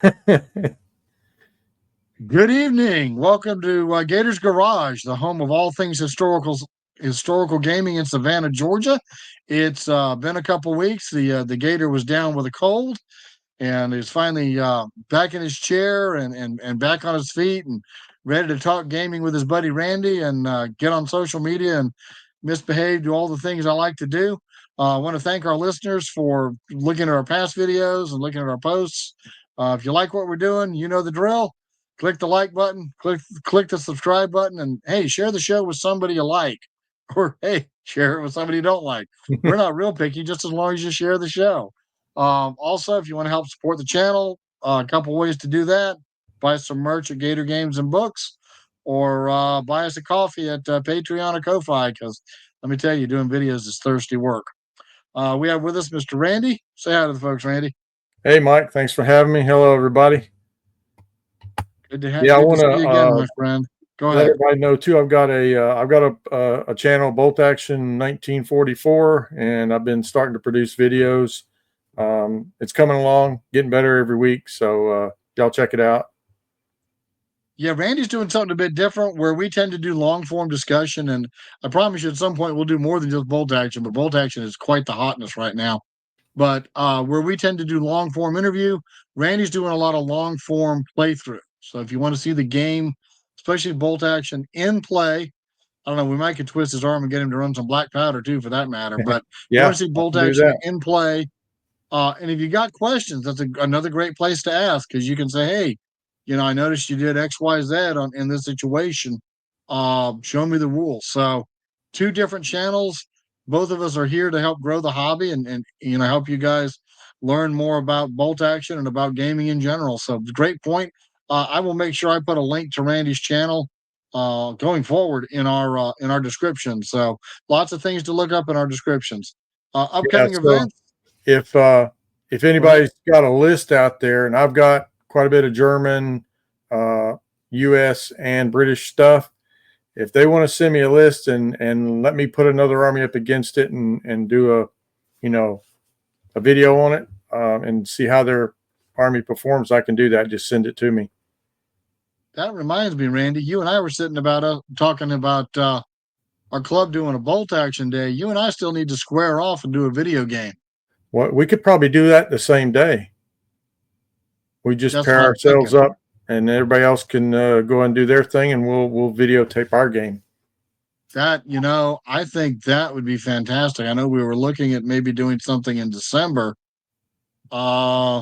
Good evening. Welcome to Gator's Garage, the home of all things historical gaming in Savannah, Georgia. It's been a couple weeks. The Gator was down with a cold, and is finally back in his chair and back on his feet and ready to talk gaming with his buddy Randy and get on social media and misbehave, do all the things I like to do. I want to thank our listeners for looking at our past videos and looking at our posts. If you like what we're doing, you know the drill. Click the like button, click the subscribe button, and hey, share the show with somebody you like, or hey, share it with somebody you don't like. We're not real picky, just as long as you share the show. Also, if you want to help support the channel, a couple ways to do that: buy some merch at Gator Games and Books, or buy us a coffee at Patreon or Ko-fi. Because let me tell you, doing videos is thirsty work. We have with us Mr. Randy. Say hi to the folks, Randy. Hey, Mike. Thanks for having me. Hello, everybody. Yeah, I Good to want see you again, to my friend. Go let ahead. everybody know too. I've got a channel, Bolt Action 1944, and I've been starting to produce videos. It's coming along, getting better every week. So y'all check it out. Yeah, Randy's doing something a bit different where we tend to do long form discussion. And I promise you at some point we'll do more than just bolt action, but bolt action is quite the hotness right now. But where we tend to do long form interview, Randy's doing a lot of long form playthrough. So if you want to see the game, especially bolt action in play, I don't know, we might could twist his arm and get him to run some black powder too, for that matter. But you want Yeah, to see I bolt can do action that. in play, and if you got questions, that's another great place to ask because you can say, "Hey, I noticed you did X, Y, Z in this situation. Show me the rules." So, two different channels. Both of us are here to help grow the hobby and help you guys learn more about bolt action and about gaming in general. So, great point. I will make sure I put a link to Randy's channel going forward in our description. So, lots of things to look up in our descriptions. Yeah. Upcoming So events. if uh, if Go ahead. anybody's got a list out there, and I've got quite a bit of German, uh, U.S. and British stuff. If they want to send me a list and let me put another army up against it and do you know a video on it and see how their army performs, I can do that. Just send it to me. That reminds me, Randy, you and I were sitting about talking about our club doing a bolt action day. You and I still need to square off and do a video game. Well, we could probably do that the same day. We just That's pair what I'm ourselves thinking. up, and everybody else can go and do their thing, and we'll videotape our game. I think that would be fantastic. I know we were looking at maybe doing something in December. Uh,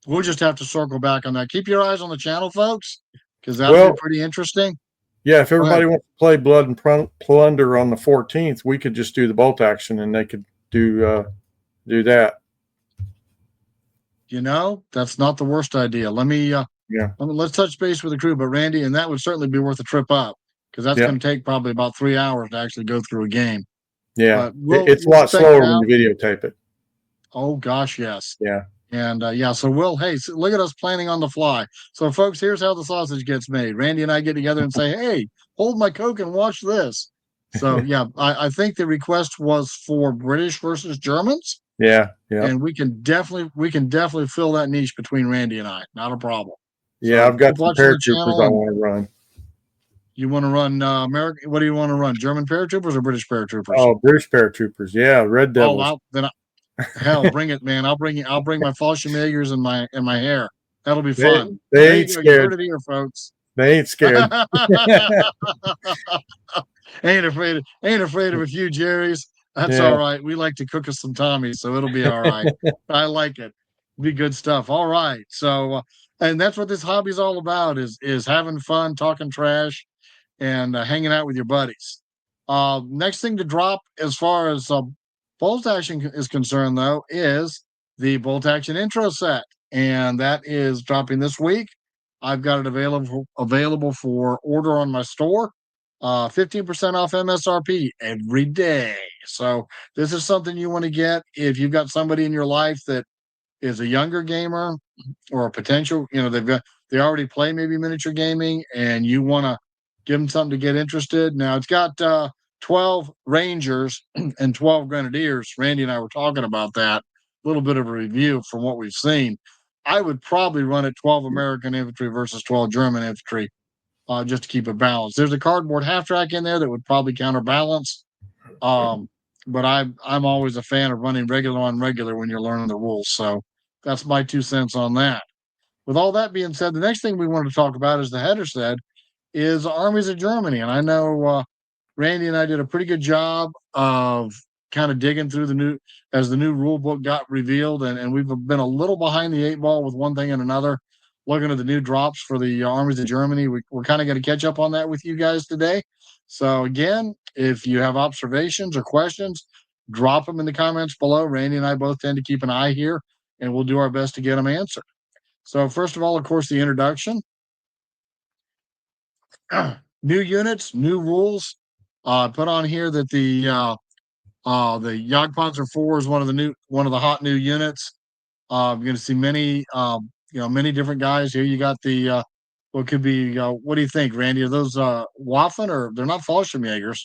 we'll just have to circle back on that. Keep your eyes on the channel, folks, because that'll be Well, pretty interesting. yeah, if Go ahead. everybody wants to play Blood and Plunder on the 14th, we could just do the bolt action, and they could do that. That's not the worst idea. Yeah, Let's touch base with the crew, but Randy, and that would certainly be worth a trip up because that's yeah, going to take probably about 3 hours to actually go through a game. yeah. But It's a we'll lot spec it slower when out. you videotape it. Oh gosh, yes. Yeah. And yeah, so look at us planning on the fly. So, folks, here's how the sausage gets made. Randy and I get together and say, "Hey, hold my Coke and watch this." So, yeah, I think the request was for British versus Germans, Yeah, yeah, and we can definitely fill that niche between Randy and I. Not a problem. yeah. So I've got keep some watching the paratroopers channel. I And want to run. you want to run American? What do you want to run? German paratroopers or British paratroopers? Oh, British paratroopers. Yeah, Red Oh, Devils. hell, bring it, man. I'll bring my Fallschirmjägers and my hair. That'll be They fun. they There you ain't go. You heard scared. it here, folks. They ain't scared. Ain't afraid of a few Jerry's. That's all Yeah, right. We like to cook us some Tommies, so it'll be all right. I like it. Be good stuff. All right. So, and that's what this hobby's all about is having fun, talking trash, and hanging out with your buddies. Next thing to drop as far as bolt action is concerned, though, is the bolt action intro set, and that is dropping this week. I've got it available for order on my store. 15% off MSRP every day. So this is something you want to get if you've got somebody in your life that is a younger gamer or a potential, they already play maybe miniature gaming and you want to give them something to get interested. Now it's got 12 Rangers and 12 Grenadiers. Randy and I were talking about that, a little bit of a review from what we've seen. I would probably run it 12 American infantry versus 12 German infantry, just to keep it balanced. There's a cardboard half track in there that would probably counterbalance. Um, but I'm always a fan of running regular on regular when you're learning the rules. So that's my 2 cents on that. With all that being said, the next thing we wanted to talk about, as the header said, is Armies of Germany. And I know Randy and I did a pretty good job of kind of digging through as the new rule book got revealed, and we've been a little behind the 8 ball with one thing and another. Looking at the new drops for the Armies of Germany, we're kind of going to catch up on that with you guys today. So again, if you have observations or questions, drop them in the comments below. Randy and I both tend to keep an eye here, and we'll do our best to get them answered. So first of all, of course, the introduction. New units, new rules. Put on here that the Jagdpanzer 4 is one of the hot new units. You're going to see many different guys here. You got the what could be what do you think, Randy? Are those Waffen, or they're not Fallschirmjägers?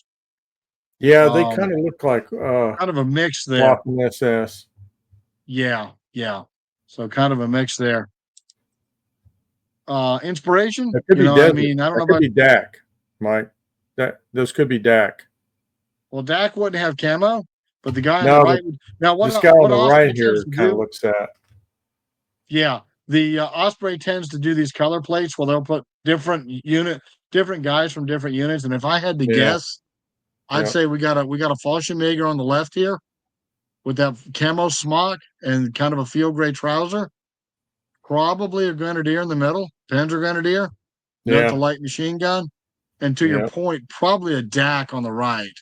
Yeah, they Um, kind of look like kind of a mix there. Waffen SS. Yeah, yeah. So kind of a mix there. Inspiration. That could be I Desert. mean, I don't That know could about. be DAC, Mike. Those could be DAC. Well, Dak wouldn't have camo, but the guy on the No, right would. Now, this guy on what the Osprey right tends here to kind of do, looks that. yeah, the Osprey tends to do these color plates where they'll put different guys from different units. And if I had to Yeah, guess, I'd yeah, say we got a Fallschirmjäger on the left here with that camo smock and kind of a field gray trouser. Probably a grenadier in the middle, Panzer grenadier. Note the yeah, light machine gun, and to your yeah, point, probably a DAC on the right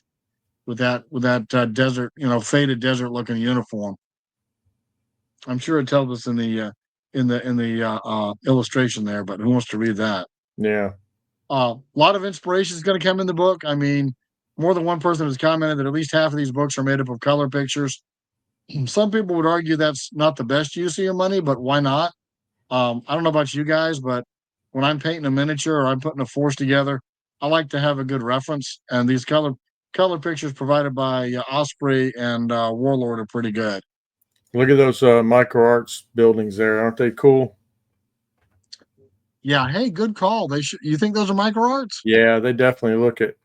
with that desert, faded desert looking uniform. I'm sure it tells us in the illustration there, but who wants to read that? yeah. A lot of inspiration is going to come in the book. I mean, more than one person has commented that at least half of these books are made up of color pictures. Some people would argue that's not the best use of your money, but why not? I don't know about you guys, but when I'm painting a miniature or I'm putting a force together, I like to have a good reference. And these color pictures provided by Osprey and Warlord are pretty good. Look at those micro arts buildings there. Aren't they cool? Yeah. Hey, good call. They should. You think those are micro arts? Yeah, they definitely look it.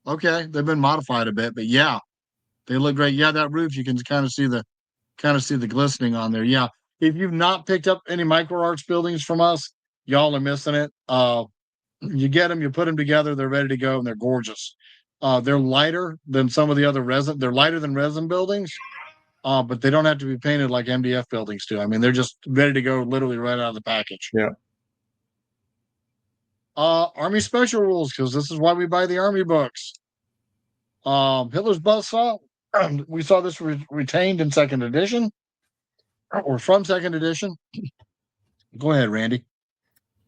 Okay, they've been modified a bit, but yeah, they look great. Yeah, that roof you can kind of see the glistening on there. Yeah. If you've not picked up any micro arts buildings from us, y'all are missing it. You get them, you put them together, they're ready to go, and they're gorgeous. They're lighter than some of the other resin. They're lighter than resin buildings, but they don't have to be painted like MDF buildings do. I mean, they're just ready to go, literally right out of the package. Yeah. Army special rules, because this is why we buy the army books. Hitler's buzzsaw. We saw this retained in second edition, or from second edition. Go ahead, Randy.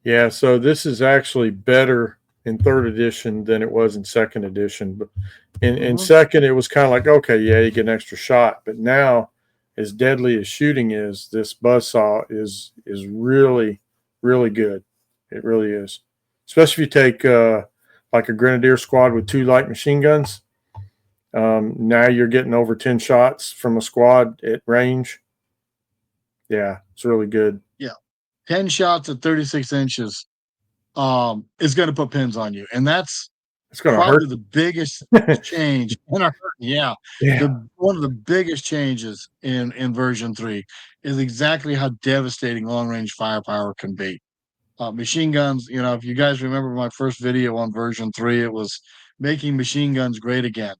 Yeah, so this is actually better in third edition than it was in second edition. But in second, it was kind of like, okay, yeah, you get an extra shot. But now, as deadly as shooting is, this buzzsaw is really, really good. It really is. Especially if you take like a grenadier squad with 2 light machine guns. Now you're getting over 10 shots from a squad at range. Yeah, it's really good. Yeah, 10 shots at 36 inches is going to put pins on you, and that's It's going to hurt. probably the biggest change in our yeah. Yeah. The one of the biggest changes in version 3 is exactly how devastating long range firepower can be. Machine guns, if you guys remember my first video on version 3, it was making machine guns great again.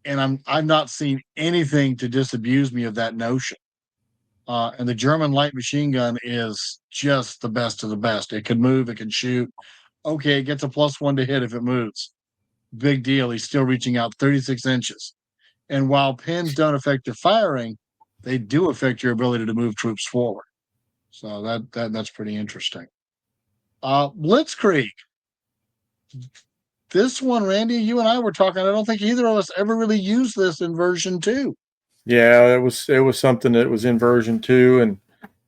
And I've not seen anything to disabuse me of that notion. And the German light machine gun is just the best of the best. It can move, it can shoot. Okay, it gets a +1 to hit if it moves. Big deal. He's still reaching out 36 inches. And while pins don't affect your firing, they do affect your ability to move troops forward. So that's pretty interesting. Blitzkrieg. This one, Randy, you and I were talking. I don't think either of us ever really used this in version 2. Yeah, it was something that was in version 2,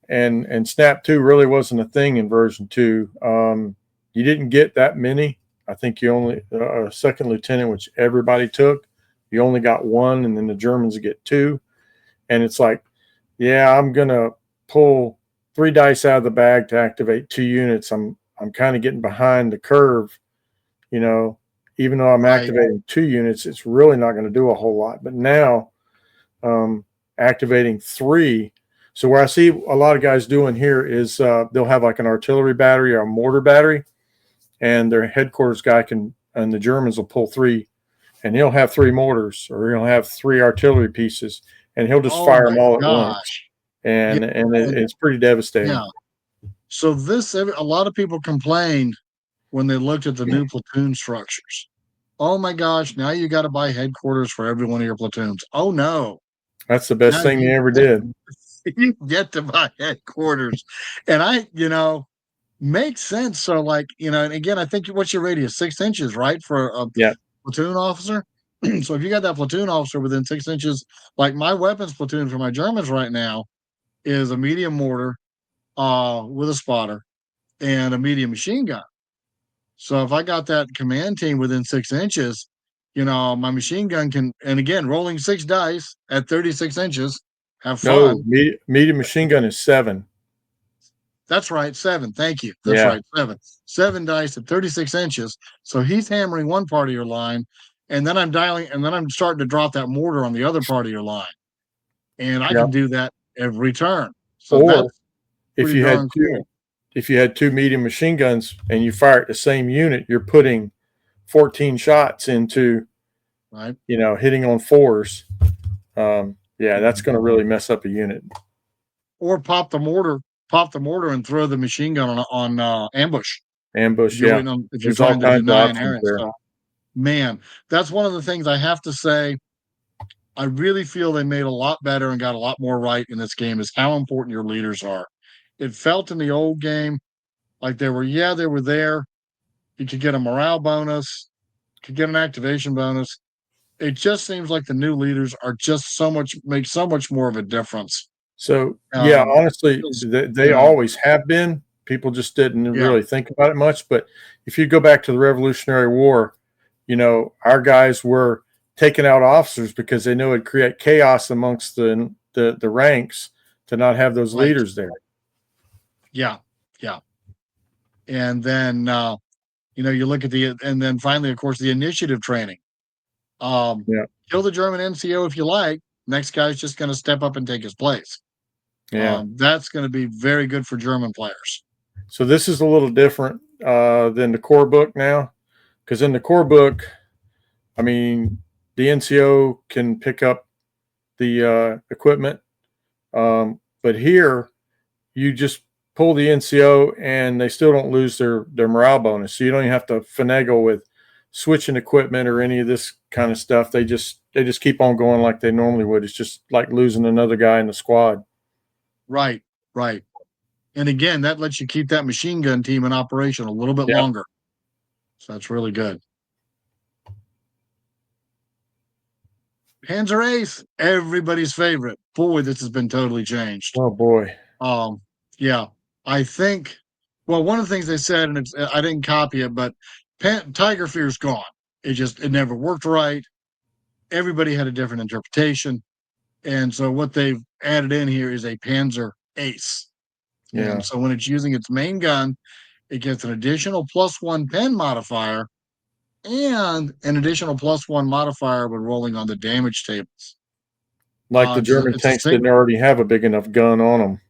and Snap 2 really wasn't a thing in version 2. You didn't get that many. I think you only a second lieutenant, which everybody took. You only got 1, and then the Germans get 2. And it's like, yeah, I'm gonna pull 3 dice out of the bag to activate 2 units, I'm kind of getting behind the curve, you know. Even though I'm Right. activating 2 units, it's really not going to do a whole lot. But now, activating 3. So where I see a lot of guys doing here is they'll have like an artillery battery or a mortar battery, and their headquarters guy and the Germans will pull 3, and he'll have 3 mortars or he'll have 3 artillery pieces, and he'll just Oh fire them my all at once, gosh. Yeah. and it's pretty devastating. Yeah. So a lot of people complained when they looked at the new platoon structures. Oh my gosh, now you got to buy headquarters for every one of your platoons. Oh no. That's the best Now thing they ever did. you get to buy headquarters. And makes sense. So like, and again, I think what's your radius? 6 inches, right? For a Yeah. platoon officer. So if you got that platoon officer within 6 inches, like my weapons platoon for my Germans right now is a medium mortar with a spotter and a medium machine gun. So if I got that command team within 6 inches, my machine gun can, and again, rolling 6 dice at 36 inches, have No, fun. medium machine gun is 7. That's right, 7. Thank you. That's Yeah. right, 7. 7 dice at 36 inches. So he's hammering one part of your line, and then I'm starting to drop that mortar on the other part of your line. And I Yeah. can do that every turn. So Or that's if pretty you had darn two cool. if you had 2 medium machine guns and you fire at the same unit, you're putting 14 shots into, Right. Hitting on 4s. Yeah, that's going to really mess up a unit. Or pop the mortar and throw the machine gun on ambush. Ambush, yeah. If you're There's all trying to kinds of deny an options area. there. So man, that's one of the things I have to say. I really feel they made a lot better and got a lot more right in this game is how important your leaders are. It felt in the old game like they were there. You could get a morale bonus, could get an activation bonus. It just seems like the new leaders are just make so much more of a difference. So, yeah, honestly, Feels, they always have been. People just didn't yeah, really think about it much. But if you go back to the Revolutionary War, our guys were taking out officers because they knew it'd create chaos amongst the ranks to not have those right. leaders there. Yeah, yeah. And then you look at and then finally, of course, the initiative training. Yeah, Kill the German NCO if you like. Next guy's just going to step up and take his place. yeah. That's going to be very good for German players. So this is a little different than the core book now, because in the core book, I mean, the NCO can pick up the equipment, but here you just pull the NCO and they still don't lose their morale bonus. So you don't even have to finagle with switching equipment or any of this kind of stuff. They just keep on going like they normally would. It's just like losing another guy in the squad. Right, right. And again, that lets you keep that machine gun team in operation a little bit Yeah. longer. So that's really good. Panzer Ace, everybody's favorite. Boy, this has been totally changed. Oh boy. Yeah, I think. Well, one of the things they said, and I didn't copy it, but Tiger Fear's gone. It never worked right. Everybody had a different interpretation, and so what they've added in here is a Panzer Ace. Yeah. And so when it's using its main gun, it gets an additional +1 pen modifier and an additional +1 modifier when rolling on the damage tables. Like the German It's a tanks didn't already have a big enough gun on them.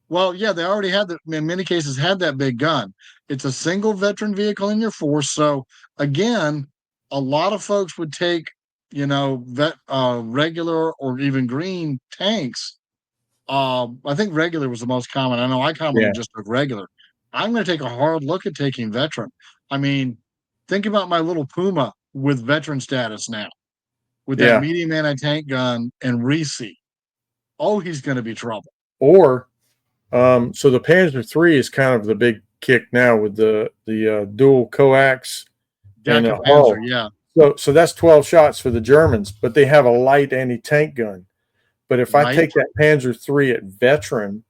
Well, yeah, they already had in many cases had that big gun. It's a single veteran vehicle in your force. So again, a lot of folks would take, regular or even green tanks. I think regular was the most common. I know I commonly Yeah. just took regular. I'm going to take a hard look at taking veteran. I mean, think about my little Puma with veteran status now, with that Yeah. medium anti-tank gun and Reese. Oh, he's going to be trouble. Or so the Panzer III is kind of the big kick now with the dual coax and a Decker Panzer, hull. yeah. So that's 12 shots for the Germans, but they have a light anti-tank gun. But if I Right. take that Panzer III at veteran,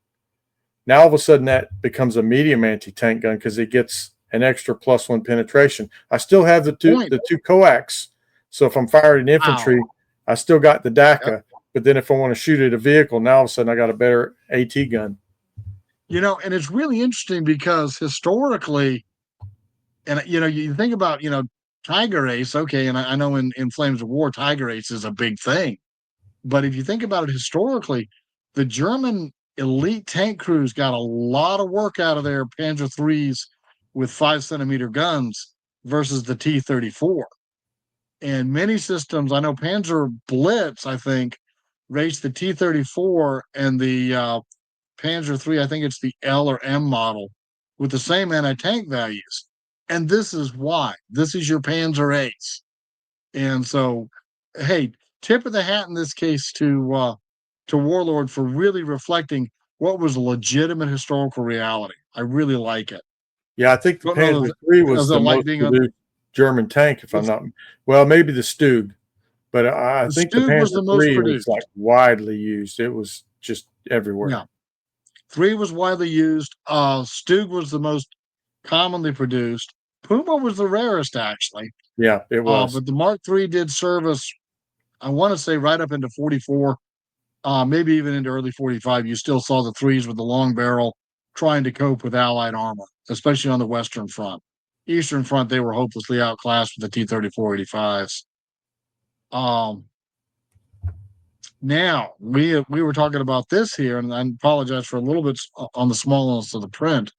now all of a sudden that becomes a medium anti-tank gun because it gets an extra +1 penetration. I still have the two coax. So if I'm firing infantry, Wow. I still got the Yep. DACA, But then if I want to shoot at a vehicle, now all of a sudden I got a better AT gun. And it's really interesting because historically, and you think about, Tiger Ace, okay, and I know in Flames of War, Tiger Ace is a big thing. But if you think about it historically, the German elite tank crews got a lot of work out of their Panzer IIIs with 5 centimeter guns versus the T-34. And many systems, I know Panzer Blitz, I think, raced the T-34 and the Panzer III, I think it's the L or M model, with the same anti-tank values. And this is why. This is your Panzer Ace. And so, hey, tip of the hat in this case to Warlord for really reflecting what was a legitimate historical reality. I really like it. Yeah, I think the Don't know Panzer III as was I the like most being on produced German tank, if I'm not. Well, maybe the Stug, but I the think the Stug was Panzer the most III was like produced. widely used. It was just everywhere. Yeah. 3 was widely used. Stug was the most commonly produced. Puma was the rarest, actually. Yeah, it was. But the Mark III did service, I want to say, right up into 44, maybe even into early 45. You still saw the threes with the long barrel trying to cope with Allied armor, especially on the Western Front. Eastern Front, they were hopelessly outclassed with the T-34-85s. Now we were talking about this here, and I apologize for a little bit on the smallness of the print,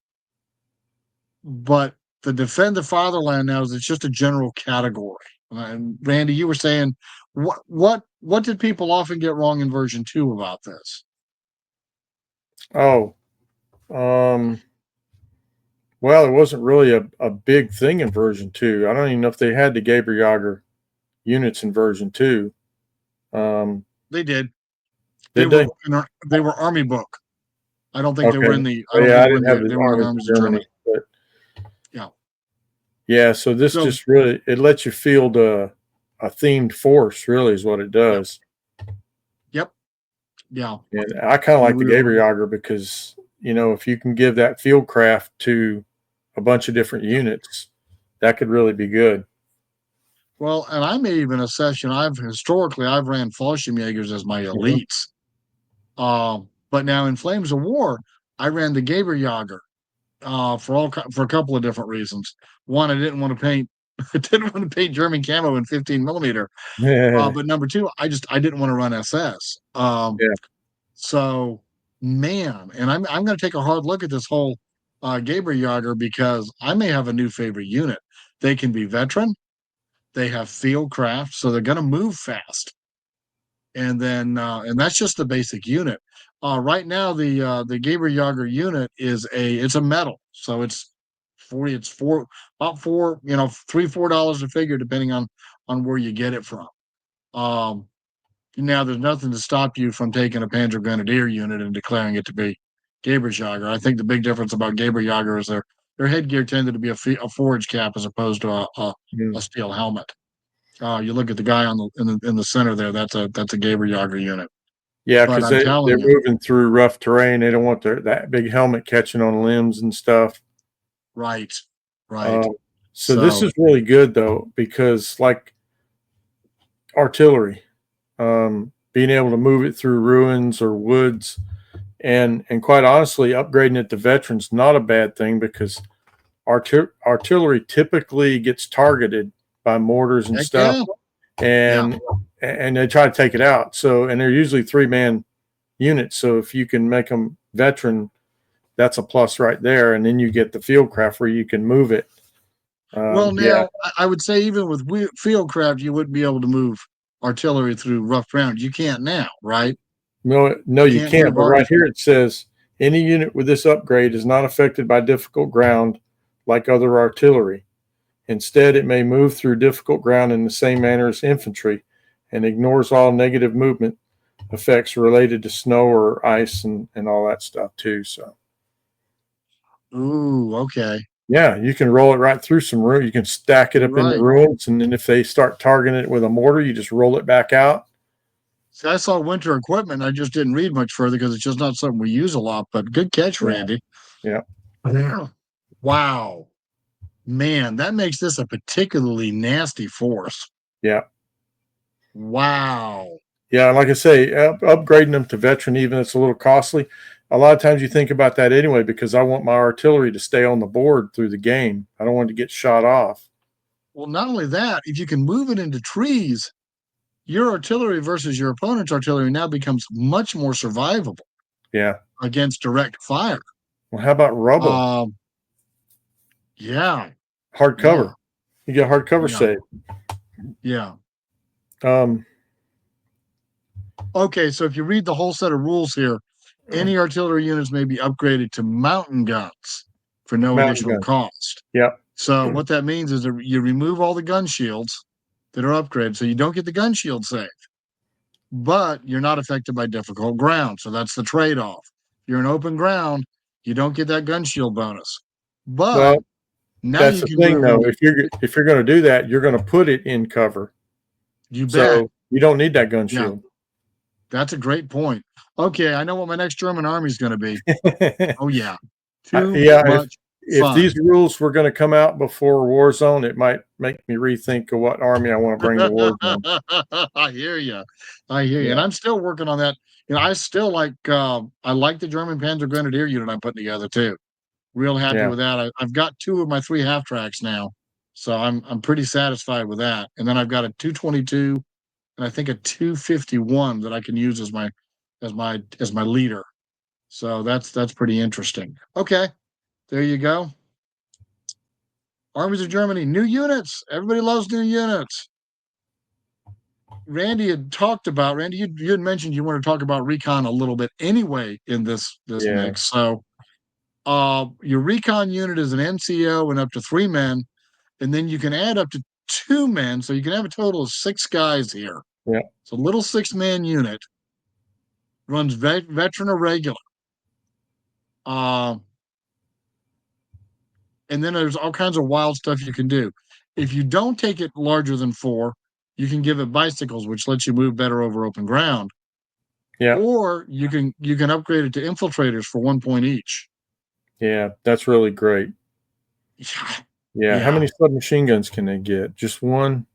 but the defend the fatherland now is it's just a general category. And Randy, you were saying what did people often get wrong in version 2 about this? Oh, well, it wasn't really a big thing in version 2. I don't even know if they had the Gabriel units in version 2. They did. Did they? They were army book. I don't think they Okay. were in the. I Well, don't yeah, think I they were in didn't have the. the They were in Armies of Armies of Germany, Germany. but Yeah. yeah. So this So just really it lets you field a themed force. Really, is what it yep, does. yep, yeah. And I kind of You like the really Gabriel because if you can give that field craft to a bunch of different units, that could really be good. well, and I made even a session. I've ran Fallschirmjägers as my Mhm. elites. But now in Flames of War, I ran the Gaberjager for a couple of different reasons. One, I didn't want to paint I didn't want to paint German camo in 15 millimeter. Yeah, But number two, I didn't want to run SS. So man, and I'm going to take a hard look at this whole Gaberjager because I may have a new favorite unit. They can be veteran. They have field craft, so they're going to move fast. And then and that's just the basic unit. Right now, the Gaberjager unit it's a metal, so it's 40. It's about four, $3-4 a figure depending on where you get it from. Um, Now there's nothing to stop you from taking a Panzer Grenadier unit and declaring it to be Gaberjager. I think the big difference about Gaberjager is their headgear tended to be a forage cap as opposed to a mm. steel helmet. You look at the guy in the center there. That's a Gaberjager unit. Yeah, But because I'm they're telling you, moving through rough terrain. They don't want that big helmet catching on limbs and stuff. right, right. Um, so this So, is really good though because like artillery, being able to move it through ruins or woods, and quite honestly, upgrading it to veterans not a bad thing because artillery typically gets targeted by mortars and heck stuff, yeah, yeah. and they try to take it out. So and they're usually 3-man units. So if you can make them veteran, that's a plus right there. And then you get the field craft where you can move it. Well, Yeah, now I would say even with field craft, you wouldn't be able to move artillery through rough ground. You can't now, right? no, You you can't can't. move But right artillery. here it says any unit with this upgrade is not affected by difficult ground like other artillery. Instead, it may move through difficult ground in the same manner as infantry and ignores all negative movement effects related to snow or ice and all that stuff too. So Ooh, okay. yeah, you can roll it right through some ruin. You can stack it up in the Right. ruins, and then if they start targeting it with a mortar, you just roll it back out. See, I saw winter equipment. I just didn't read much further because it's just not something we use a lot. But good catch, Yeah, Randy. yeah, Yeah. Wow, man, that makes this a particularly nasty force. yeah, Wow. Yeah, like I say, upgrading them to veteran, even it's a little costly. A lot of times you think about that anyway, because I want my artillery to stay on the board through the game. I don't want it to get shot off. Well, not only that, if you can move it into trees, your artillery versus your opponent's artillery now becomes much more survivable Yeah. against direct fire. Well, how about rubble? Um, yeah, Hard yeah, cover. You get hard cover yeah, save. yeah. Um, Okay, so if you read the whole set of rules here, any artillery units may be upgraded to mountain guns for no mountain additional gun. cost. Yep. So what that means is that you remove all the gun shields that are upgraded, so you don't get the gun shield save, but you're not affected by difficult ground. So that's the trade-off. If you're in open ground, you don't get that gun shield bonus, but Well, now that's you the can thing move though. into. If you're going to do that, you're going to put it in cover. You bet. So you don't need that gun Yeah, shield. that's a great point. Okay, I know what my next German army is going to be. Oh yeah, too Yeah, much if fun. these rules were going to come out before Warzone, it might make me rethink of what army I want to bring to Warzone. I hear you. I hear you. And Yeah, I'm still working on that. I still like I like the German Panzer Grenadier unit I'm putting together too. Real happy yeah, with that. I've got two of my three half tracks now. So I'm pretty satisfied with that. And then I've got a 222 and I think a 251 that I can use as my leader. So that's pretty interesting. Okay, there you go. Armies of Germany, new units. Everybody loves new units. Randy had talked about Randy. You had mentioned you want to talk about recon a little bit anyway in this yeah, mix. So, your recon unit is an NCO and up to 3 men, and then you can add up to 2 men, so you can have a total of 6 guys here. yeah, It's a little 6-man unit, runs veteran or regular. Uh, and then there's all kinds of wild stuff you can do. If you don't take it larger than 4, you can give it bicycles, which lets you move better over open ground. yeah, Or you can upgrade it to infiltrators for 1 point each. yeah. That's really great. Yeah, Yeah, how yeah. many submachine guns can they get? Just one?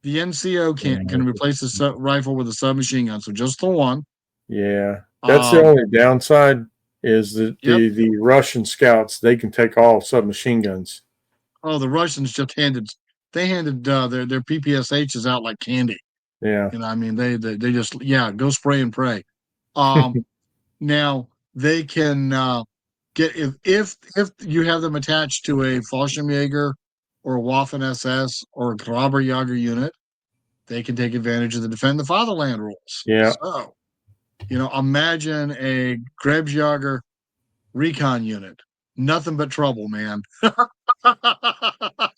The NCO Yeah, can replace the rifle with a submachine gun, so just the one. yeah. That's the Um, only downside is that yep. the Russian scouts they can take all submachine guns. Oh, the Russians just handed their PPSHs out like candy. Yeah, I mean they just go spray and pray. Um, Now they can get if you have them attached to a Fallschirmjäger or a Waffen SS or a Graberjäger unit, they can take advantage of the Defend the Fatherland rules. yeah, So, imagine a Krebsjäger recon unit. Nothing but trouble, man.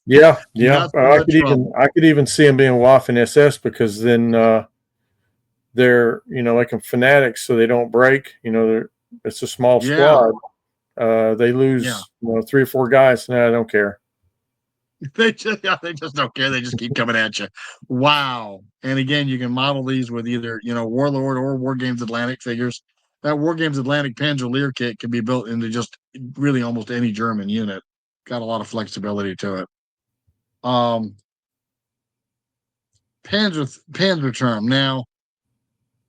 yeah, yeah. Nothing but trouble. I could even see them being Waffen SS because then they're like fanatics, so they don't break. It's a small Yeah, squad. They yeah. lose 3 or 4 guys. No, I don't care. They just don't care. They just keep coming at you. Wow. And again, you can model these with either, Warlord or War Games Atlantic figures. That War Games Atlantic Panzer Lear kit can be built into just really almost any German unit. Got a lot of flexibility to it. Um, Panzer term. Now,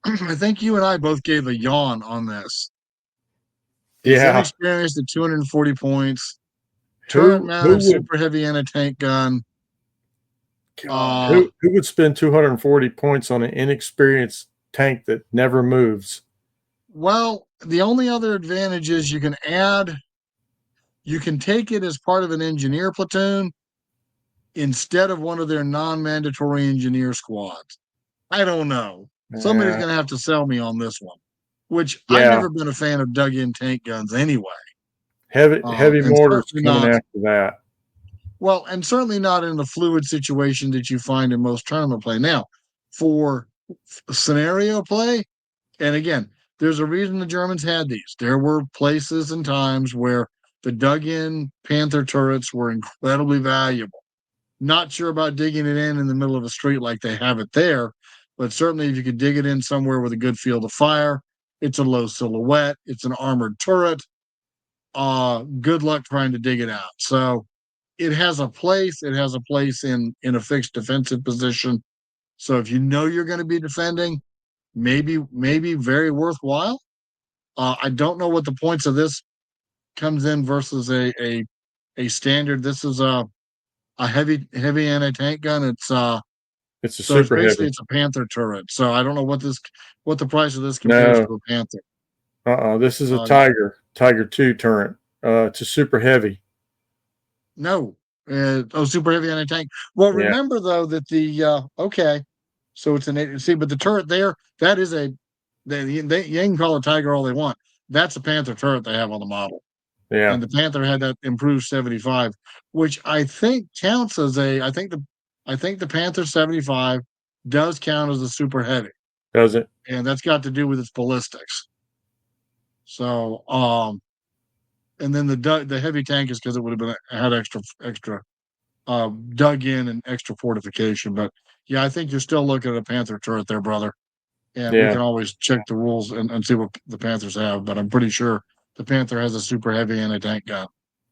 I think you and I both gave a yawn on this. It's Yeah. inexperienced at 240 points. Turret Who mounted would super heavy anti-tank gun. God, Uh who would spend 240 points on an inexperienced tank that never moves? well, the only other advantage is you can take it as part of an engineer platoon instead of one of their non-mandatory engineer squads. I don't know. Somebody's Uh, going to have to sell me on this one, which I've yeah, never been a fan of dug-in tank guns anyway. heavy And mortars certainly coming not after that. well, and certainly not in the fluid situation that you find in most tournament play. Now, for scenario play, and again, there's a reason the Germans had these. There were places and times where the dug-in Panther turrets were incredibly valuable. Not sure about digging it in the middle of a street like they have it there, but certainly if you could dig it in somewhere with a good field of fire, it's a low silhouette, it's an armored turret. Good luck trying to dig it out. So it has a place. It has a place in a fixed defensive position. So if you know you're going to be defending, maybe very worthwhile. I don't know what the points of this comes in versus a standard. This is a heavy anti-tank gun. It's a So it's super basically heavy. it's a Panther turret. So I don't know what the price of this compares No, to a Panther. this is a Uh, Tiger 2 turret. It's a super heavy. no, super heavy anti-tank. Well, Yeah, remember though that the okay, so it's an see, but the turret there that is they can call it Tiger all they want. That's a Panther turret they have on the model, yeah, and the Panther had that improved 75, which I think counts as a. I think the Panther 75 does count as a super heavy, does it? and that's got to do with its ballistics. So, and then the heavy tank is because it would have been had extra dug in and extra fortification. But yeah, I think you're still looking at a Panther turret there, brother. And we Yeah. can always check the rules and see what the Panthers have. But I'm pretty sure the Panther has a super heavy anti-tank gun.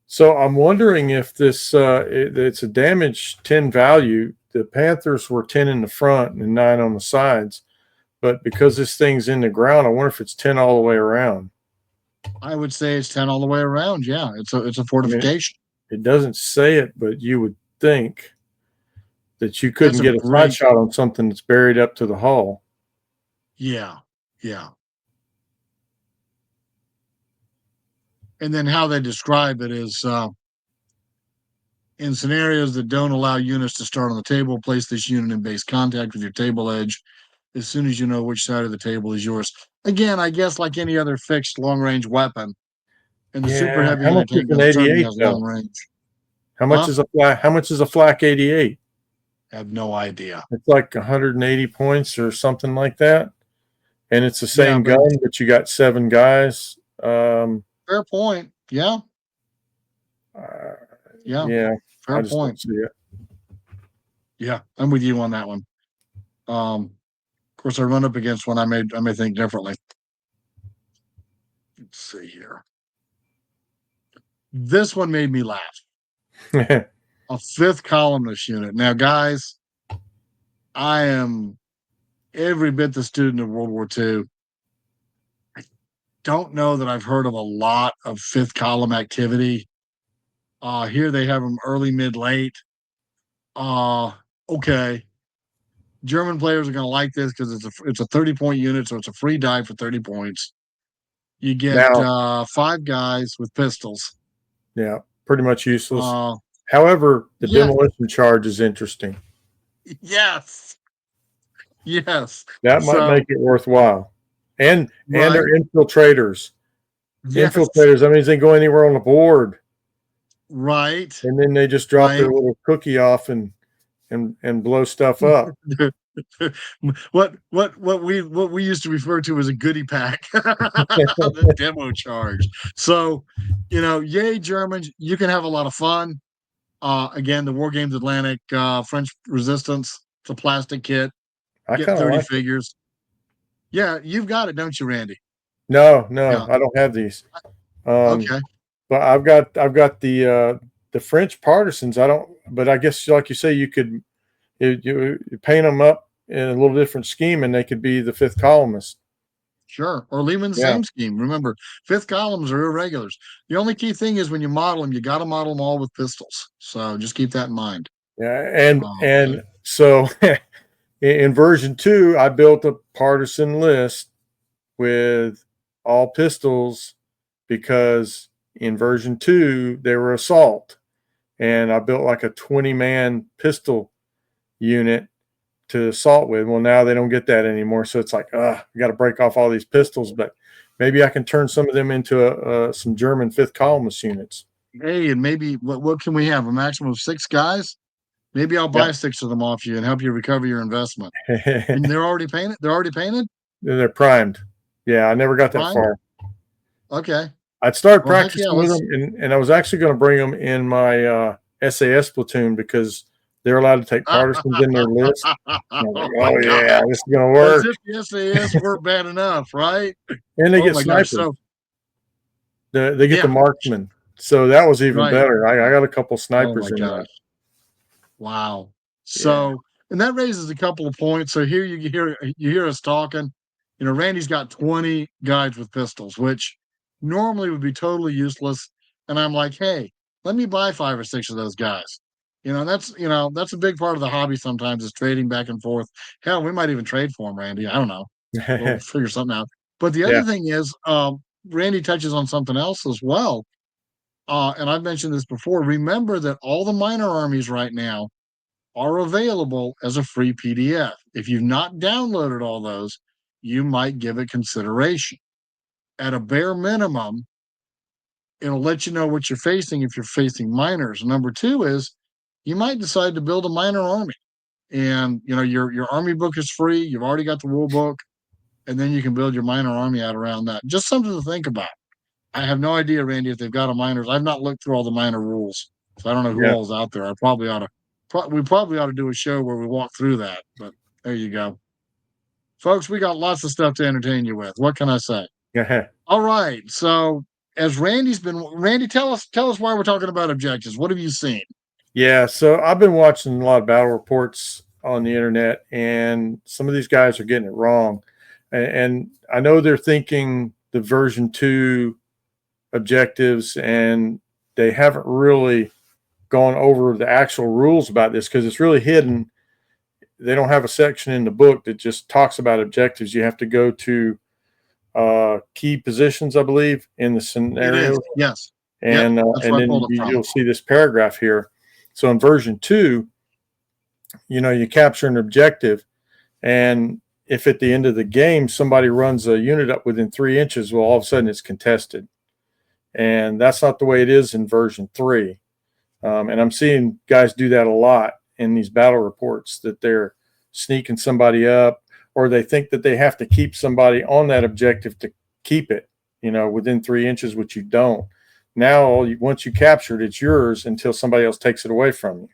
So I'm wondering if it's a damage 10 value. The Panthers were 10 in the front and 9 on the sides. But because this thing's in the ground, I wonder if it's 10 all the way around. I would say it's 10 all the way around. Yeah, it's a I mean, fortification. it doesn't say it, but you would think that you That's couldn't a get a side great shot on something that's buried up to the hull. yeah, yeah. And then how they describe it is in scenarios that don't allow units to start on the table, place this unit in base contact with your table edge as soon as you know which side of the table is yours. Again, I guess like any other fixed long range weapon, and the super Yeah. heavy How much is anti-tank an gun certainly 88 has long though? range. How much Huh? is a flak? How much is a flak 88? I have no idea. It's like 180 points or something like that. And it's the Yeah, same but gun, but you got 7 guys. fair point. Yeah, Uh, yeah, yeah, I fair just don't point. see it. Yeah, I'm with you on that one. Of course, I run up against one I may think differently. Let's see here. This one made me laugh. A fifth columnist unit. Now, guys, I am every bit the student of World War II. I don't know that I've heard of a lot of fifth column activity. Here they have them early, mid, late. Uh, okay. German players are going to like this because it's a 30-point unit, so it's a free die for 30 points. You get Now, 5 guys with pistols. yeah, pretty much useless. Uh, However, the yeah, demolition charge is interesting. yes, yes. That might make So it worthwhile. And right, they're infiltrators. yes, Infiltrators. That means they go anywhere on the board, right, and then they just drop their right. little cookie off and blow stuff up. What we used to refer to as a goodie pack, the demo charge. So, yay Germans, you can have a lot of fun. Again, the War Games Atlantic French Resistance. It's a plastic kit. I Get kind of 30 like it. figures. Yeah, you've got it, don't you, Randy? No, no, Yeah. I don't have these. Um, Okay. but I've got the French partisans. I don't, but I guess like you say, you paint them up in a little different scheme, and they could be the fifth columnist. Sure. Or leave them in the Yeah, same scheme. Remember, fifth columns are irregulars. The only key thing is when you model them, you got to model them all with pistols. So just keep that in mind. yeah, and Okay. and so in version 2, I built a partisan list with all pistols because in version 2 they were assault, and I built like a 20-man pistol unit to assault with. Well, now they don't get that anymore, so it's like, we got to break off all these pistols. But maybe I can turn some of them into some German fifth columnist units. Hey, and maybe what can we have? A maximum of 6 guys? Maybe I'll Yeah, buy 6 of them off you and help you recover your investment. And they're already painted? They're already painted? they're primed. Yeah, I never got that Primed? far. Okay. I'd started Well, heck yeah, practicing with them, and I was actually going to bring them in my SAS platoon because they're allowed to take partisans in their list. And I was oh like, my oh yeah, gosh. this is going to As work. if the SAS weren't bad enough, right? And they Oh get my gosh. snipers. So They get the yeah, marksman. So that was even right. better. I got a couple Oh snipers my in that. gosh. Wow. Yeah. So and that raises a couple of points. So here you hear us talking. You know, Randy's got 20 guys with pistols, which normally would be totally useless. And I'm like, hey, let me buy 5 or 6 of those guys. That's a big part of the hobby sometimes is trading back and forth. Hell, we might even trade for them, Randy. I don't know. We'll figure something out. But the Yeah. other thing is, Randy touches on something else as well. And I've mentioned this before. Remember that all the minor armies right now are available as a free PDF. If you've not downloaded all those, you might give it consideration. At a bare minimum, it'll let you know what you're facing if you're facing minors. Number two is you might decide to build a minor army. And your army book is free. You've already got the rule book, and then you can build your minor army out around that. Just something to think about. I have no idea, Randy, if they've got a minors. I've not looked through all the minor rules, so I don't know who Yeah. all's out there. I probably ought to. We probably ought to do a show where we walk through that. But there you go, folks. We got lots of stuff to entertain you with. What can I say? Yeah. All right. So as Randy, tell us why we're talking about objectives. What have you seen? Yeah. So I've been watching a lot of battle reports on the internet, and some of these guys are getting it wrong. And I know they're thinking the version 2 objectives, and they haven't really gone over the actual rules about this because it's really hidden. They don't have a section in the book that just talks about objectives. You have to go to key positions, I believe, in the It is. scenario, Yes. Yep. That's and where I then pulled it from. you'll see this paragraph here. So in version 2, you capture an objective, and if at the end of the game somebody runs a unit up within 3 inches, well, all of a sudden it's contested, and that's not the way it is in version 3. And I'm seeing guys do that a lot in these battle reports, that they're sneaking somebody up, or they think that they have to keep somebody on that objective to keep it, within 3 inches, which you don't. Now, once you capture it, it's yours until somebody else takes it away from you.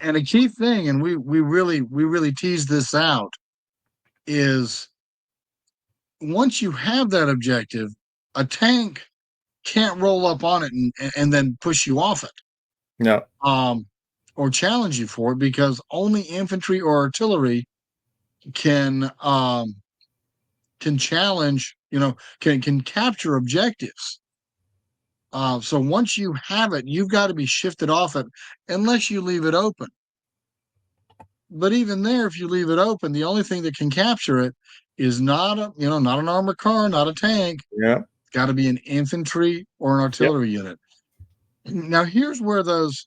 And a key thing, and we really tease this out, is once you have that objective, a tank can't roll up on it and then push you off it, No. um, or challenge you for it, because only infantry or artillery can challenge, can capture objectives. So once you have it, you've got to be shifted off it unless you leave it open. But even there, if you leave it open, the only thing that can capture it is not an armored car, not a tank. Yeah. It's got to be an infantry or an Yep. artillery unit. Now, here's where those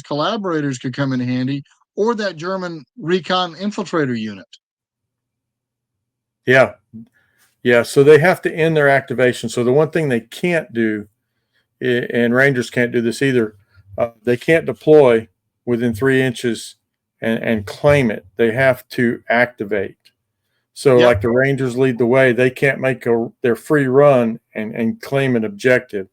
collaborators could come in handy, or that German recon infiltrator unit. Yeah. Yeah. So they have to end their activation. So the one thing they can't do, and Rangers can't do this either, they can't deploy within 3 inches and claim it. They have to activate. So, Yep. like the Rangers lead the way, they can't make their free run and claim an objective.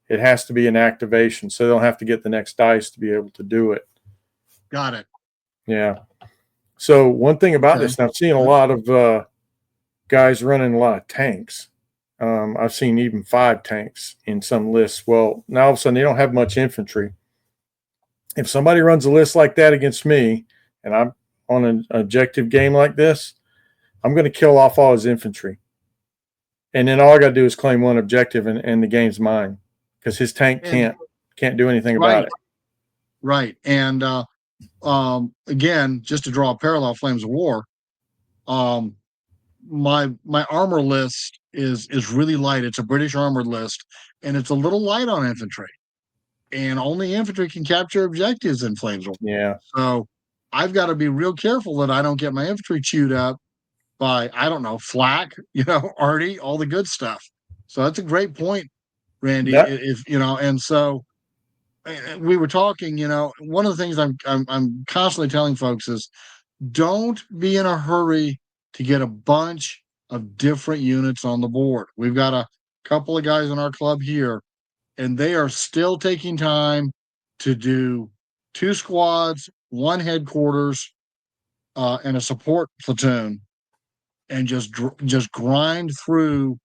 It has to be an activation, so they'll have to get the next dice to be able to do it. Got it. Yeah. So one thing about Okay. this, and I've seen a lot of guys running a lot of tanks. I've seen even 5 tanks in some lists. Well, now all of a sudden they don't have much infantry. If somebody runs a list like that against me, and I'm on an objective game like this, I'm going to kill off all his infantry. And then all I got to do is claim one objective, and the game's mine, because his tank And can't do anything right, about it. right. And again, just to draw a parallel, Flames of War, um, my armor list is really light. It's a British armored list, and it's a little light on infantry. And only infantry can capture objectives in Flames of War. Yeah. So I've got to be real careful that I don't get my infantry chewed up by, I don't know, flak, arty, all the good stuff. So that's a great point, Randy. That And so we were talking, one of the things I'm constantly telling folks is don't be in a hurry to get a bunch of different units on the board. We've got a couple of guys in our club here, and they are still taking time to do 2 squads, 1 headquarters, and a support platoon, and just grind through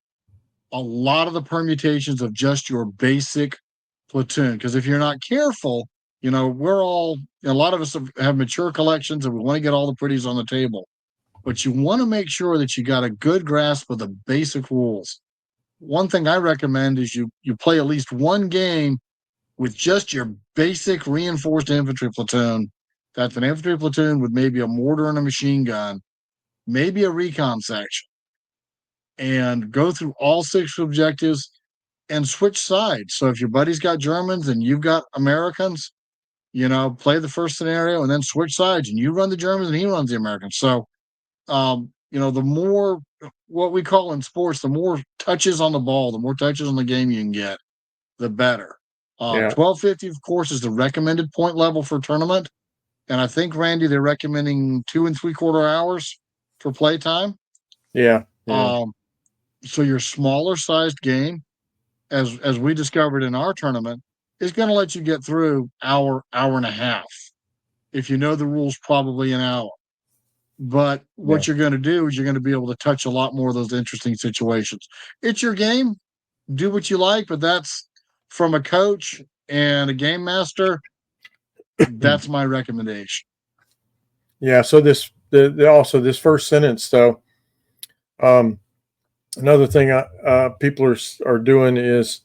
a lot of the permutations of just your basic platoon. Because if you're not careful, we're all, a lot of us have mature collections and we want to get all the pretties on the table, but you want to make sure that you got a good grasp of the basic rules. One thing I recommend is you play at least one game with just your basic reinforced infantry platoon. That's an infantry platoon with maybe a mortar and a machine gun, maybe a recon section, and go through all six objectives and switch sides. So if your buddy's got Germans and you've got Americans, play the first scenario and then switch sides and you run the Germans and he runs the Americans. So, the more what we call in sports, the more touches on the ball, the more touches on the game you can get, the better. Yeah. 1250, of course, is the recommended point level for tournament. And I think, Randy, they're recommending 2.75 hours for playtime. Yeah. Yeah. So your smaller sized game, as we discovered in our tournament, is going to let you get through hour and a half. If you know the rules, probably an hour. But Yeah. what you're going to do is you're going to be able to touch a lot more of those interesting situations. It's your game. Do what you like, but that's from a coach and a game master. That's my recommendation. Yeah. So also this first sentence though, another thing people are doing is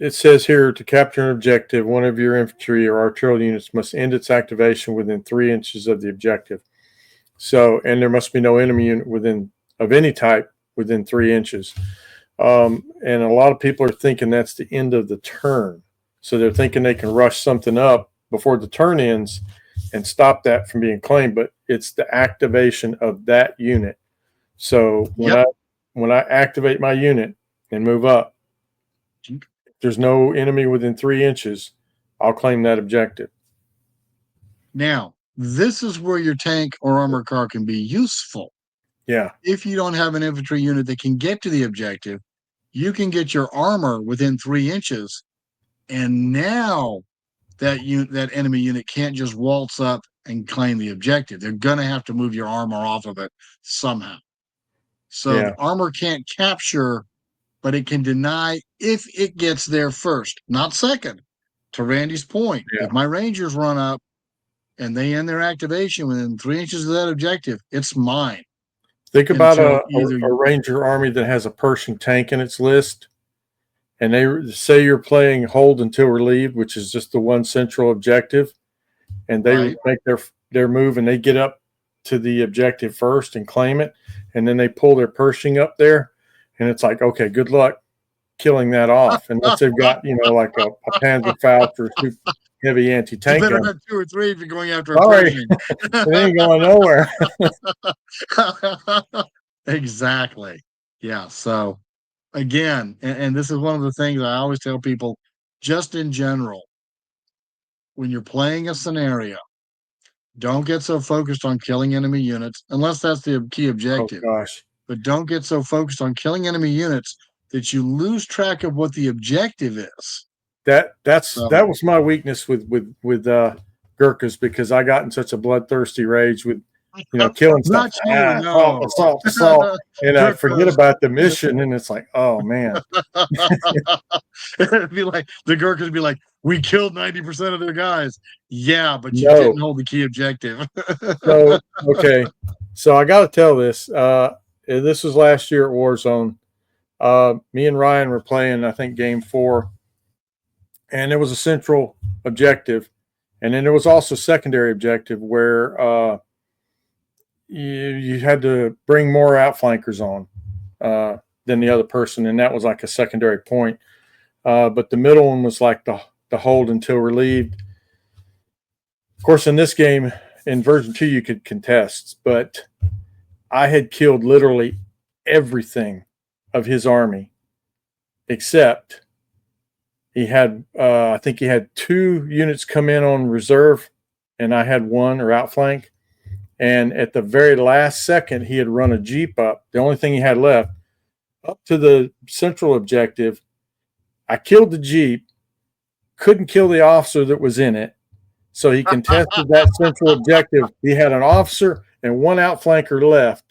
it says here to capture an objective, one of your infantry or artillery units must end its activation within 3 inches of the objective. So, and there must be no enemy unit of any type within 3 inches. And a lot of people are thinking that's the end of the turn. So they're thinking they can rush something up before the turn ends and stop that from being claimed, but it's the activation of that unit. So when I activate my unit and move up, if there's no enemy within 3 inches, I'll claim that objective. Now, this is where your tank or armored car can be useful. Yeah. If you don't have an infantry unit that can get to the objective, you can get your armor within 3 inches, and now that enemy unit can't just waltz up and claim the objective. They're gonna have to move your armor off of it somehow. So Yeah. the armor can't capture, but it can deny if it gets there first, not second. To Randy's point, Yeah. if my Rangers run up and they end their activation within 3 inches of that objective, it's mine. Think about Until a Ranger army that has a Pershing tank in its list, and they say you're playing hold until relieved, which is just the one central objective, and they right. make their move and they get up to the objective first and claim it, and then they pull their Pershing up there, and it's like, okay, good luck killing that off, unless they've got like a Panzerfaust or super heavy anti-tank You better gun. have two or three if you're going after a Sorry, Pershing. it ain't going nowhere. Exactly. Yeah. So again, and this is one of the things I always tell people, just in general, when you're playing a scenario, don't get so focused on killing enemy units, unless that's the key Oh objective. gosh, But don't get so focused on killing enemy units that you lose track of what the objective is. that So, was my weakness with Gurkhas, because I got in such a bloodthirsty rage with killing stuff. not you, no. Assault, and I forget Gurkhas. about the mission, and it's like, oh man. It'd be like the Gurkhas would be like, we killed 90% of their guys. Yeah, but you No. didn't hold the key objective. So okay, so I got to tell this. This was last year at Warzone. Me and Ryan were playing, I think, game 4, and there was a central objective, and then there was also secondary objective where you had to bring more outflankers on than the other person, and that was like a secondary point. But the middle one was like the hold until relieved. Of course, in this game, in version 2, you could contest, but I had killed literally everything of his army except he had, I think he had 2 units come in on reserve, and I had 1 or outflank. And at the very last second, he had run a Jeep up, the only thing he had left, up to the central objective. I killed the Jeep, couldn't kill the officer that was in it. So he contested that central objective. He had an officer and 1 outflanker left.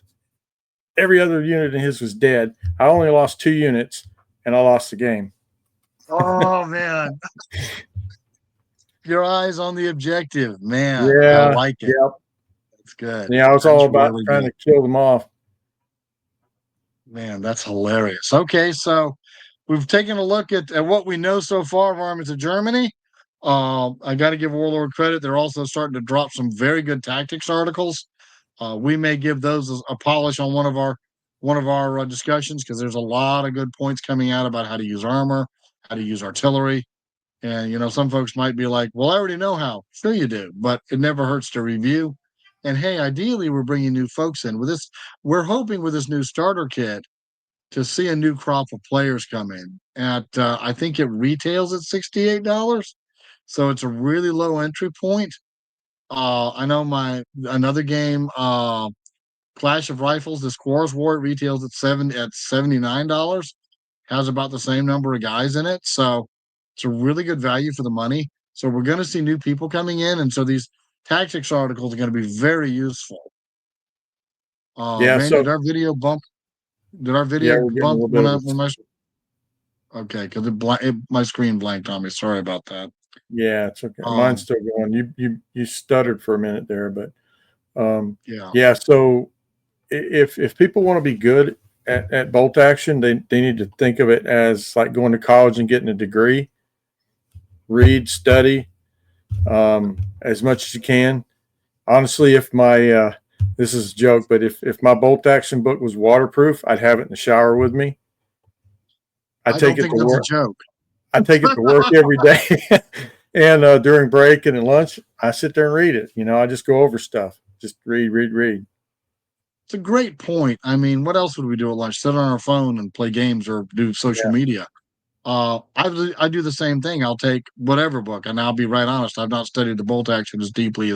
Every other unit in his was dead. I only lost 2 units, and I lost the game. Oh man. your eyes on the objective, man. I Yeah, like it. yep. That's good. Yeah, I was all That's about really trying good. to kill them off. Man, that's hilarious. Okay, so we've taken a look at what we know so far of Armies of Germany. I got to give Warlord credit. They're also starting to drop some very good tactics articles. We may give those a polish on one of our discussions because there's a lot of good points coming out about how to use armor, how to use artillery, and some folks might be like, "Well, I already know how." Sure, you do, but it never hurts to review. And hey, ideally, we're bringing new folks in with this. We're hoping with this new starter kit to see a new crop of players come in. At I think it retails at $68, so it's a really low entry point. I know my another game, Clash of Rifles, the Squaws War, it retails at $79. Has about the same number of guys in it, so it's a really good value for the money. So we're going to see new people coming in, and so these tactics articles are going to be very useful. Yeah, Randy, did so our video bump? Did our yeah, video we're getting a bump little bit when of I a when my okay? Because my screen blanked on me. Sorry about that. yeah, it's okay. Mine's Um, still going. You stuttered for a minute there, but yeah, yeah. So if people want to be good at bolt action, they need to think of it as like going to college and getting a degree. Read, study as much as you can. Honestly, if my this is a joke, but if my bolt action book was waterproof, I'd have it in the shower with me. I I take don't it think to that's a work. joke. I take it to work every day, and during break and at lunch, I sit there and read it. I just go over stuff. Just read, read, read. It's a great point. I mean, what else would we do at lunch? Sit on our phone and play games or do social Yeah, media. I do the same thing. I'll take whatever book, and I'll be right honest. I've not studied the bolt action as deeply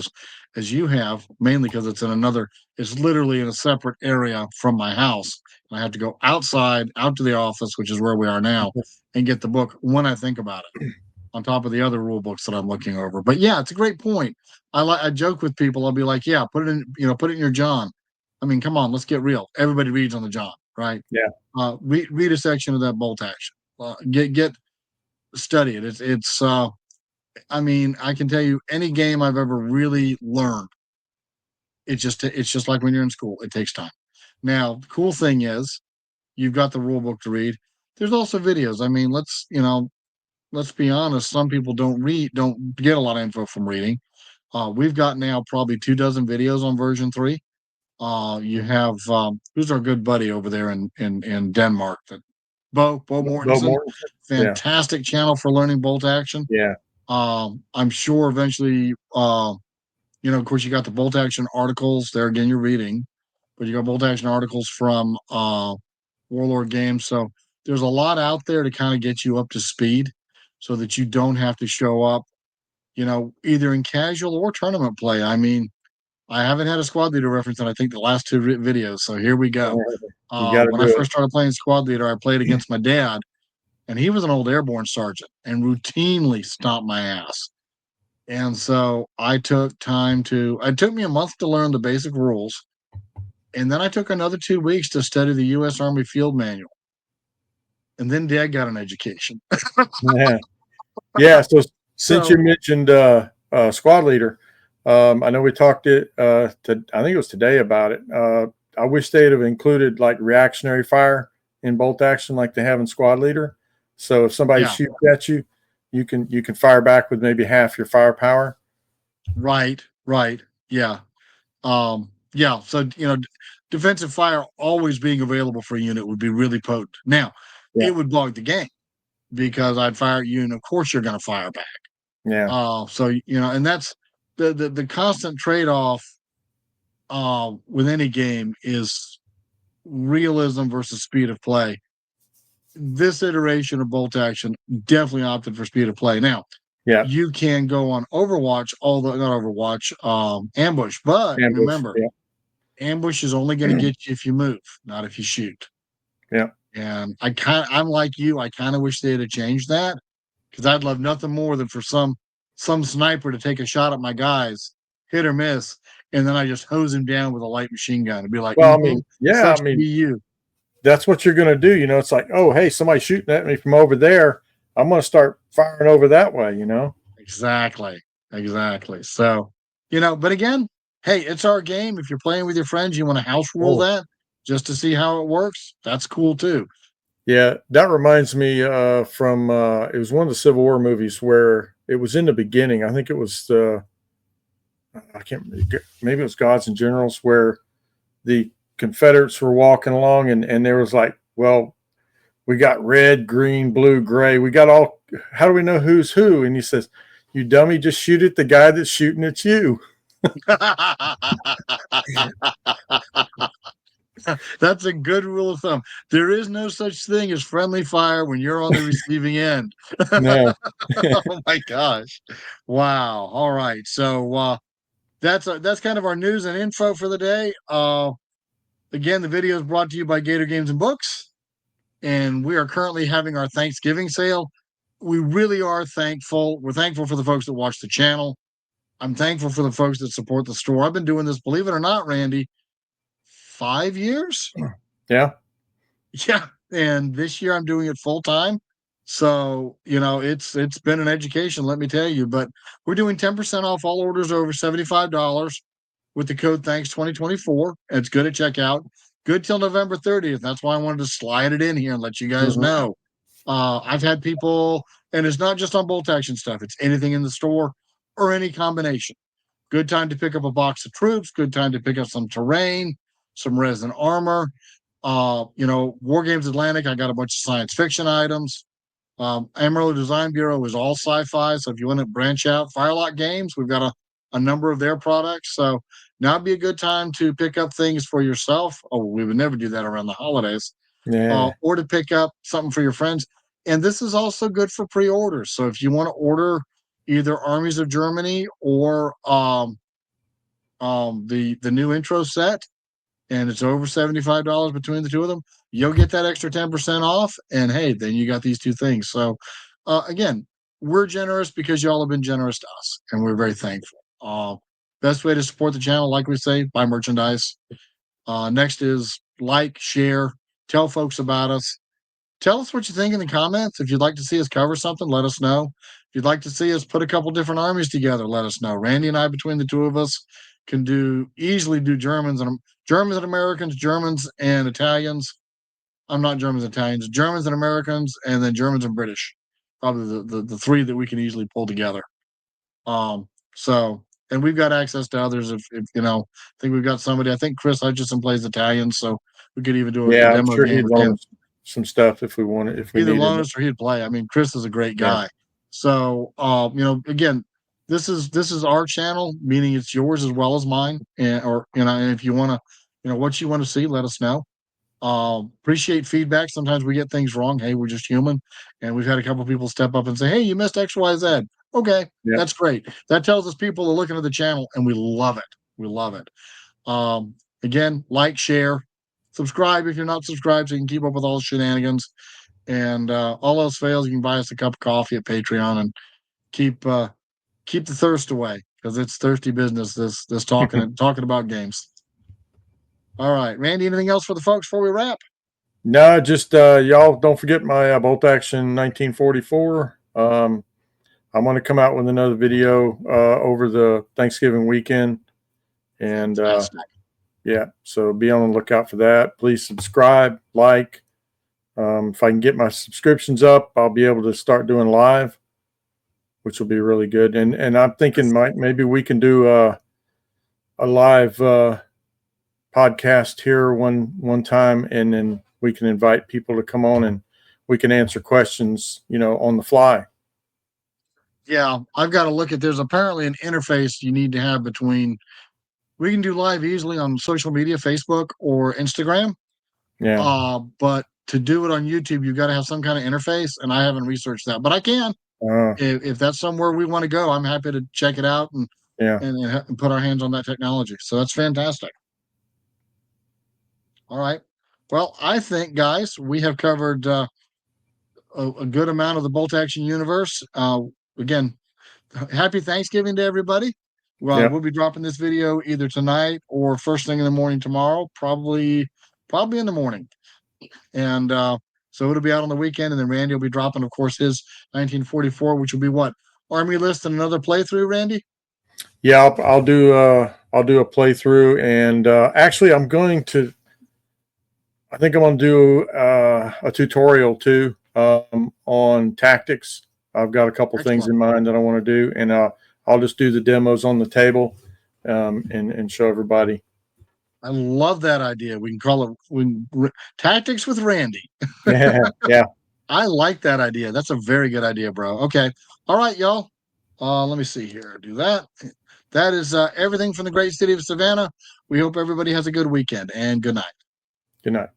as you have, mainly because it's in another. It's literally in a separate area from my house, and I have to go outside, out to the office, which is where we are now, and get the book when I think about it. On top of the other rule books that I'm looking over. But yeah, it's a great point. I joke with people. I'll be like, yeah, put it in your John. I mean, come on, let's get real. Everybody reads on the John, right? yeah, Read a section of that bolt action. Get study it. It's. I mean, I can tell you any game I've ever really learned. It's just like when you're in school. It takes time. Now, the cool thing is you've got the rule book to read. There's also videos. I mean, let's be honest, some people don't get a lot of info from reading. We've got now probably 2 dozen videos on version 3. You have who's our good buddy over there in Denmark, that Bo Bo Mortensen, Mortensen. Yeah, fantastic channel for learning bolt action. yeah, I'm sure eventually, of course, you got the bolt action articles there again. You're reading, but you got bolt action articles from Warlord Games. So there's a lot out there to kind of get you up to speed, so that you don't have to show up, either in casual or tournament play. I mean, I haven't had a squad leader reference in I think the last two videos. So here we go. you got to When I do first started playing squad leader, I played against my dad, and he was an old airborne sergeant and routinely stomped my ass. And so I took time to. It took me a month to learn the basic rules, and then I took another 2 weeks to study the U.S. Army Field Manual. And then Dad got an education. it. Yeah. So since you So mentioned squad leader, I know we talked I think it was today about it. I wish they'd have included like reactionary fire in bolt action like they have in squad leader. So if somebody yeah, shoots at you, you can fire back with maybe half your firepower. right, yeah. Yeah, so defensive fire always being available for a unit would be really potent. Now, Yeah, it would bog the game because I'd fire at you, and of course you're going to fire back. yeah, So and that's the constant trade off with any game is realism versus speed of play. This iteration of bolt action definitely opted for speed of play. Now, yeah. you can go on Overwatch, although not Overwatch, ambush, but Ambush. remember, Yeah, ambush is only going to get you if you move, not if you shoot. yeah. And I'm like you. I kind of wish they'd have changed that, because I'd love nothing more than for some sniper to take a shot at my guys, hit or miss, and then I just hose him down with a light machine gun and be like, Well, I mean, yeah, I sucks to be mean, you. that's what you're going to do. It's like, oh, hey, somebody's shooting at me from over there. I'm going to start firing over that way. Exactly. Exactly. So, but again, hey, it's our game. If you're playing with your friends, you want to house rule Oh, that just to see how it works. That's cool too. yeah, that reminds me from it was one of the Civil War movies where it was in the beginning. I think it was I can't maybe it was Gods and Generals where the Confederates were walking along and there was like, well, we got red, green, blue, gray. We got all. How do we know who's who? And he says, "You dummy, just shoot at the guy that's shooting at you." That's a good rule of thumb. There is no such thing as friendly fire when you're on the receiving end. No, Oh my gosh. Wow. All right. So that's kind of our news and info for the day. Again, the video is brought to you by Gator Games and Books, and we are currently having our Thanksgiving sale. We really are thankful. We're thankful for the folks that watch the channel. I'm thankful for the folks that support the store. I've been doing this, believe it or not, Randy, 5 years. yeah, Yeah, and this year I'm doing it full time. So, it's been an education, let me tell you, but we're doing 10% off all orders over $75 with the code thanks 2024. It's good at checkout. Good till November 30th. That's why I wanted to slide it in here and let you guys hmm know. I've had people, and it's not just on bolt action stuff, it's anything in the store or any combination. Good time to pick up a box of troops, good time to pick up some terrain, some resin armor. War Games Atlantic, I got a bunch of science fiction items. Amarillo Design Bureau is all sci-fi. So if you want to branch out, Firelock Games, we've got a number of their products. So now would be a good time to pick up things for yourself. Oh, we would never do that around the holidays. yeah, Or to pick up something for your friends. And this is also good for pre-orders. So if you want to order either Armies of Germany or the new intro set, and it's over $75 between the two of them, you'll get that extra 10% off. And hey, then you got these two things. So again, we're generous because y'all have been generous to us, and we're very thankful. Best way to support the channel, like we say, buy merchandise. Next is like, share, tell folks about us. Tell us what you think in the comments. If you'd like to see us cover something, let us know. If you'd like to see us put a couple different armies together, let us know. Randy and I, between the two of us, can easily do Germans and Americans, Germans and Italians. I'm not Germans and Italians, Germans and Americans, and then Germans and British. Probably the three that we can easily pull together. So and we've got access to others if I think we've got somebody. I think Chris Hutchison plays Italian, so we could even do a yeah. I'm demo sure game he'd with loan him, us some stuff if we wanted, if we either needed loan it. us or he'd play. I mean, Chris is a great Yeah, guy. So, again, this is our channel, meaning it's yours as well as mine. And if you want to, what you want to see, let us know. Appreciate feedback. Sometimes we get things wrong. Hey, we're just human, and we've had a couple people step up and say, "Hey, you missed X, Y, Z." Okay, yeah, that's great. That tells us people are looking at the channel, and we love it. We love it. Again, like, share, subscribe if you're not subscribed, so you can keep up with all the shenanigans. And all else fails, you can buy us a cup of coffee at Patreon and keep the thirst away because it's thirsty business. This talking about games. All right, Randy. Anything else for the folks before we wrap? no, just y'all don't forget my bolt action 1944. I'm going to come out with another video over the Thanksgiving weekend, and Fantastic. yeah, so be on the lookout for that. Please subscribe, like. If I can get my subscriptions up, I'll be able to start doing live, which will be really good. And I'm thinking, Mike, maybe we can do a live podcast here one time, and then we can invite people to come on and we can answer questions, on the fly. Yeah, I've got to look at. There's apparently an interface you need to have between. We can do live easily on social media, Facebook or Instagram. Yeah. But to do it on YouTube, you've got to have some kind of interface, and I haven't researched that, but I can. Uh, If that's somewhere we want to go, I'm happy to check it out and yeah. and put our hands on that technology. So that's fantastic. All right. Well, I think, guys, we have covered a good amount of the bolt action universe. Again, happy Thanksgiving to everybody. Well, Yeah. we'll be dropping this video either tonight or first thing in the morning tomorrow, probably in the morning. And so it'll be out on the weekend, and then Randy will be dropping, of course, his 1944, which will be what army list in another playthrough, Randy? Yeah, I'll do a playthrough, and actually, I think I'm going to do a tutorial too on tactics. I've got a couple things Excellent. in mind that I want to do, and I'll just do the demos on the table and show everybody. I love that idea. We can call it tactics with Randy. Yeah, yeah. I like that idea. That's a very good idea, bro. Okay. All right, y'all. Let me see here. Do that. That is everything from the great city of Savannah. We hope everybody has a good weekend and good night. Good night.